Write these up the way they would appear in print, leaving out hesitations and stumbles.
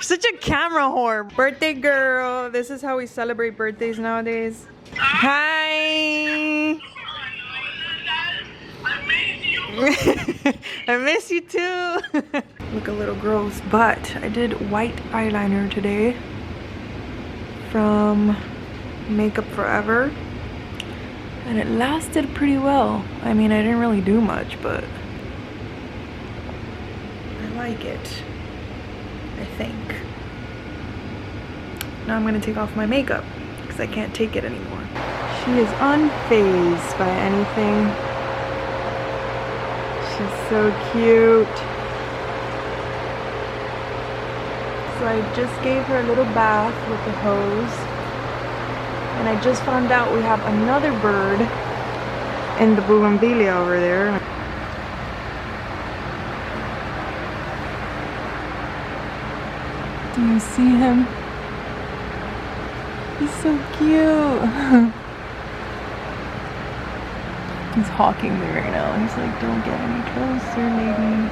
Such a camera whore. Birthday girl. This is how we celebrate birthdays nowadays. Hi. I miss you too. Look a little gross, but I did white eyeliner today from Makeup Forever, and it lasted pretty well. I mean, I didn't really do much, but I like it, I think. Now I'm gonna take off my makeup because I can't take it anymore. She is unfazed by anything. She's so cute. So I just gave her a little bath with the hose. And I just found out we have another bird in the bougainvillea over there. Do you see him? He's so cute. He's hawking me right now. He's like, don't get any closer, lady.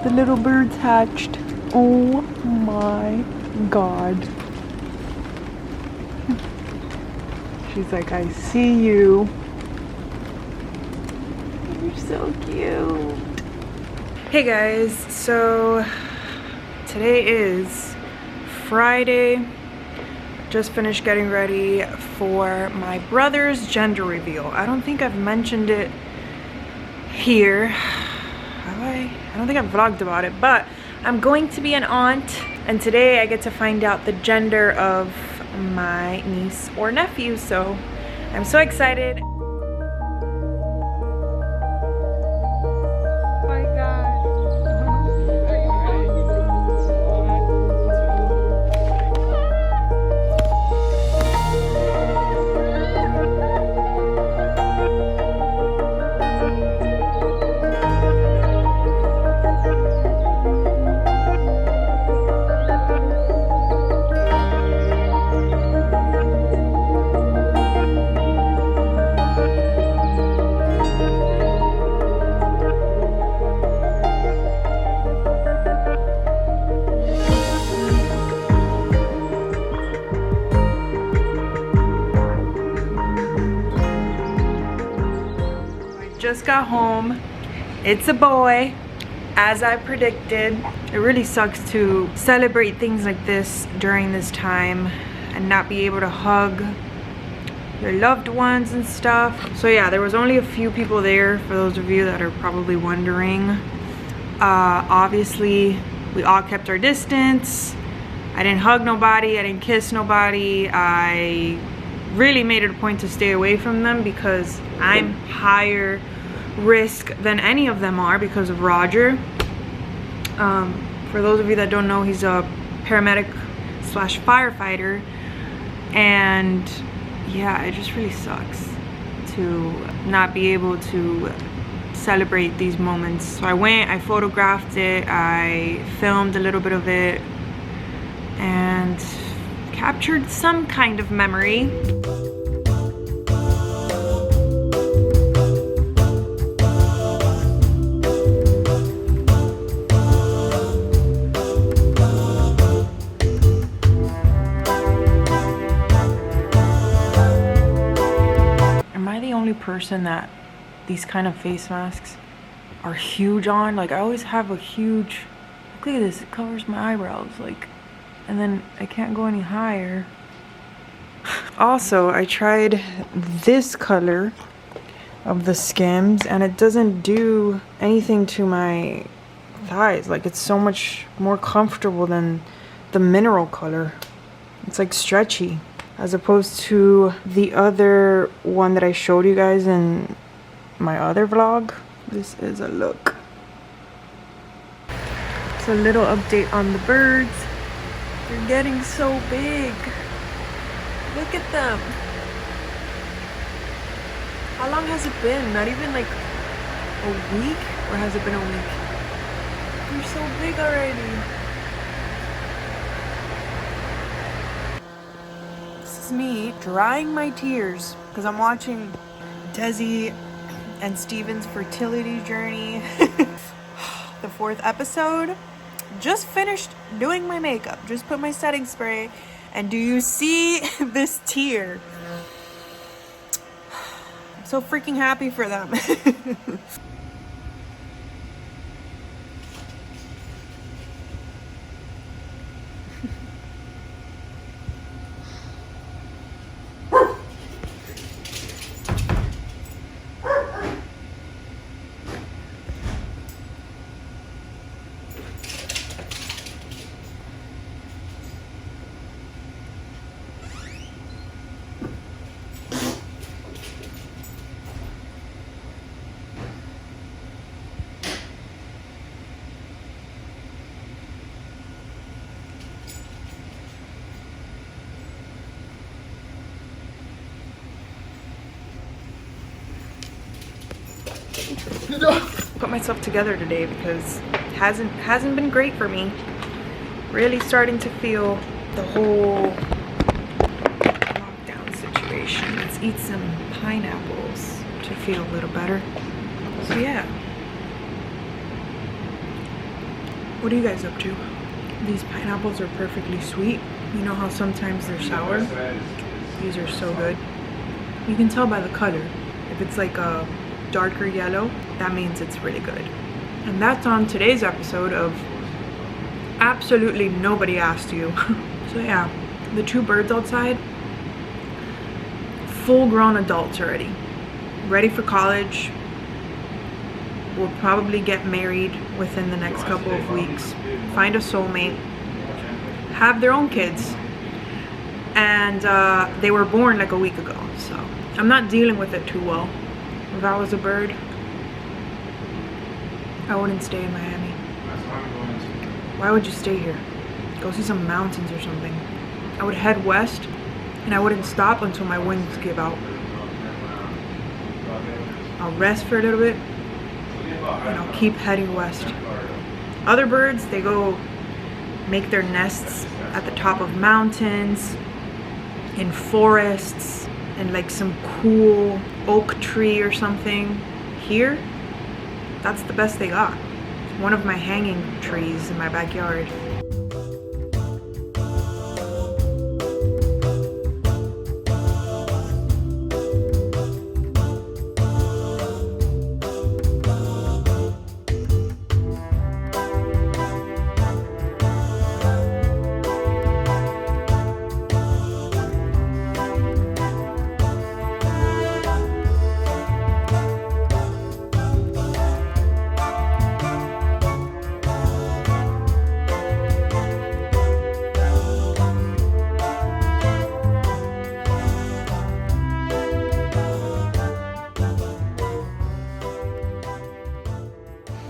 The little bird's hatched. Oh my god. She's like, I see you. You're so cute. Hey guys, so today is Friday. Just finished getting ready for my brother's gender reveal. I don't think I've mentioned it here. Have I? I don't think I've vlogged about it, but I'm going to be an aunt, and today I get to find out the gender of my niece or nephew, so I'm so excited. Just got home. It's a boy, as I predicted. It really sucks to celebrate things like this during this time and not be able to hug your loved ones and stuff. So yeah, there was only a few people there, for those of you that are probably wondering. Obviously we all kept our distance. I didn't hug nobody, I didn't kiss nobody. I really made it a point to stay away from them because I'm higher risk than any of them are because of Roger. For those of you that don't know, he's a paramedic slash firefighter, and yeah, it just really sucks to not be able to celebrate these moments. So I went, I photographed it, I filmed a little bit of it, and captured some kind of memory. Person that these kind of face masks are huge on? Like, I always have a huge, look at this, it covers my eyebrows, like, and then I can't go any higher. Also, I tried this color of the Skims and it doesn't do anything to my thighs. Like, it's so much more comfortable than the mineral color. It's like stretchy, as opposed to the other one that I showed you guys in my other vlog. This is a look. It's a little update on the birds. They're getting so big. Look at them. How long has it been? Not even like a week, or has it been a week? You're so big already. This is me drying my tears because I'm watching Desi and Steven's fertility journey. The 4th episode. Just finished doing my makeup. Just put my setting spray. And do you see this tear? I'm so freaking happy for them. Put myself together today because it hasn't been great for me. Really starting to feel the whole lockdown situation. Let's eat some pineapples to feel a little better. So yeah. What are you guys up to? These pineapples are perfectly sweet. You know how sometimes they're sour? These are so good. You can tell by the color. If it's like a darker yellow, that means it's really good. And that's on today's episode of Absolutely Nobody Asked You. So yeah, the 2 birds outside, full-grown adults already, ready for college, will probably get married within the next couple of weeks, find a soulmate, have their own kids, and they were born like a week ago, so I'm not dealing with it too well. If I was a bird, I wouldn't stay in Miami. Why would you stay here? Go see some mountains or something. I would head west, and I wouldn't stop until my wings give out. I'll rest for a little bit, and I'll keep heading west. Other birds, they go make their nests at the top of mountains, in forests, and like some cool oak tree or something. Here, that's the best they got. One of my hanging trees in my backyard.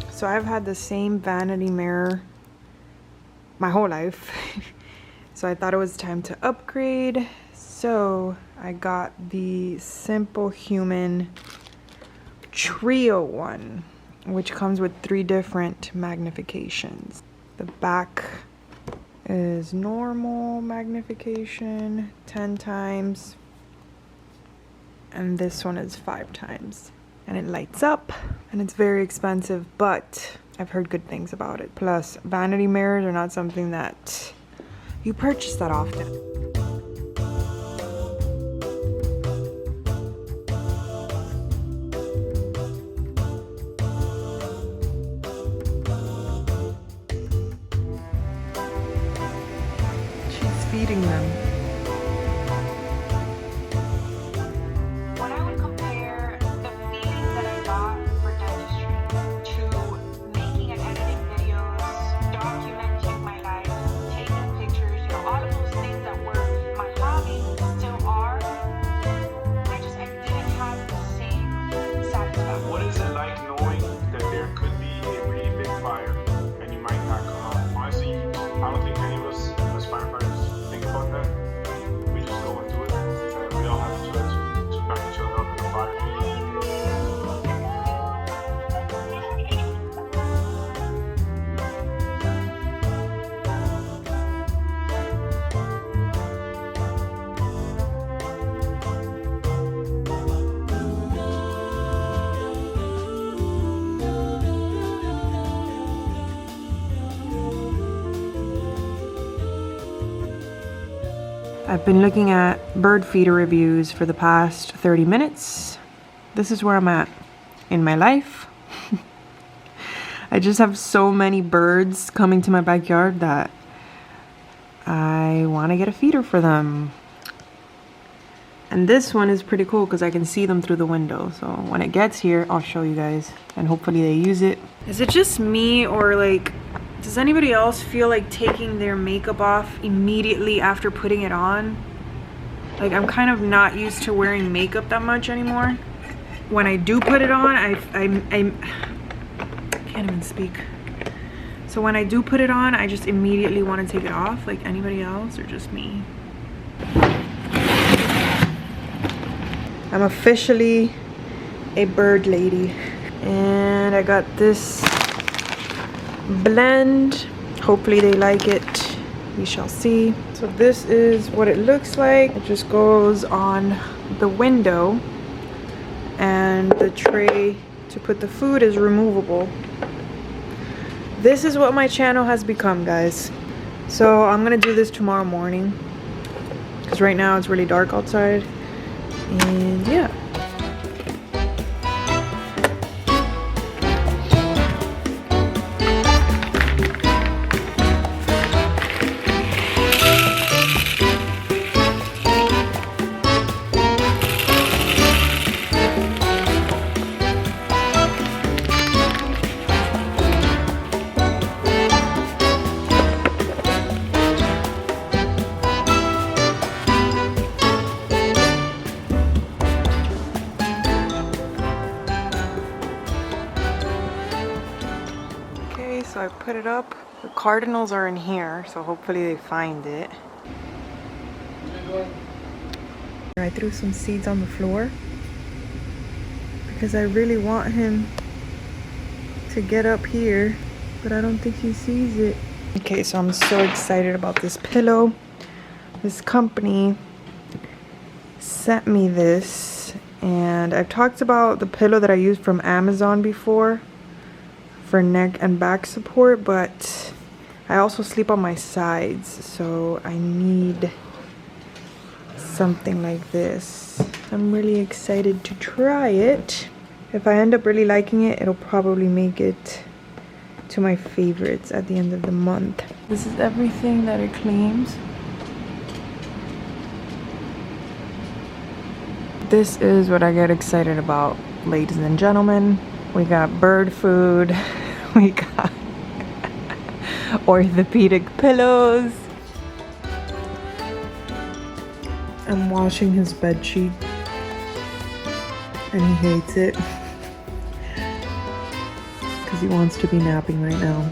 So I've had the same vanity mirror my whole life. So I thought it was time to upgrade. So I got the Simple Human Trio one, which comes with 3 different magnifications. The back is normal magnification, 10 times. And this one is 5 times. And it lights up, and it's very expensive, but I've heard good things about it. Plus, vanity mirrors are not something that you purchase that often. She's feeding them. I've been looking at bird feeder reviews for the past 30 minutes. This is where I'm at in my life. I just have so many birds coming to my backyard that I want to get a feeder for them. And this one is pretty cool because I can see them through the window. So when it gets here, I'll show you guys and hopefully they use it. Is it just me, or like, does anybody else feel like taking their makeup off immediately after putting it on? Like, I'm kind of not used to wearing makeup that much anymore. When I do put it on, I can't even speak. So when I do put it on, I just immediately want to take it off. Like anybody else, or just me? I'm officially a bird lady. And I got this blend. Hopefully they like it. We shall see. So this is what it looks like. It just goes on the window. And the tray to put the food is removable. This is what my channel has become, guys. So I'm gonna do this tomorrow morning because right now it's really dark outside. And yeah. So I put it up. The cardinals are in here, so hopefully they find it. I threw some seeds on the floor because I really want him to get up here, but I don't think he sees it. Okay, so I'm so excited about this pillow. This company sent me this, and I've talked about the pillow that I used from Amazon before for neck and back support, but I also sleep on my sides, so I need something like this. I'm really excited to try it. If I end up really liking it, it'll probably make it to my favorites at the end of the month. This is everything that it claims. This is what I get excited about, ladies and gentlemen. We got bird food, we got orthopedic pillows. I'm washing his bed sheet and he hates it because he wants to be napping right now.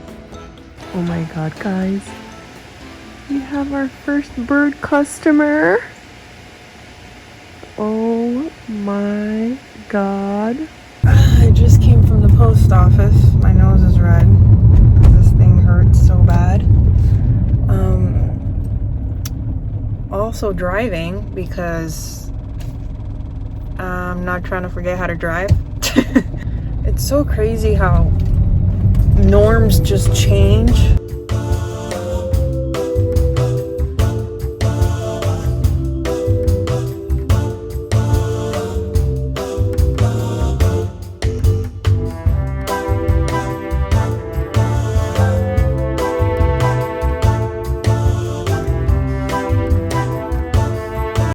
Oh my god, guys, we have our first bird customer. Oh my god. I just came from the post office. My nose is red because this thing hurts so bad. Also driving because I'm not trying to forget how to drive. It's so crazy how norms just change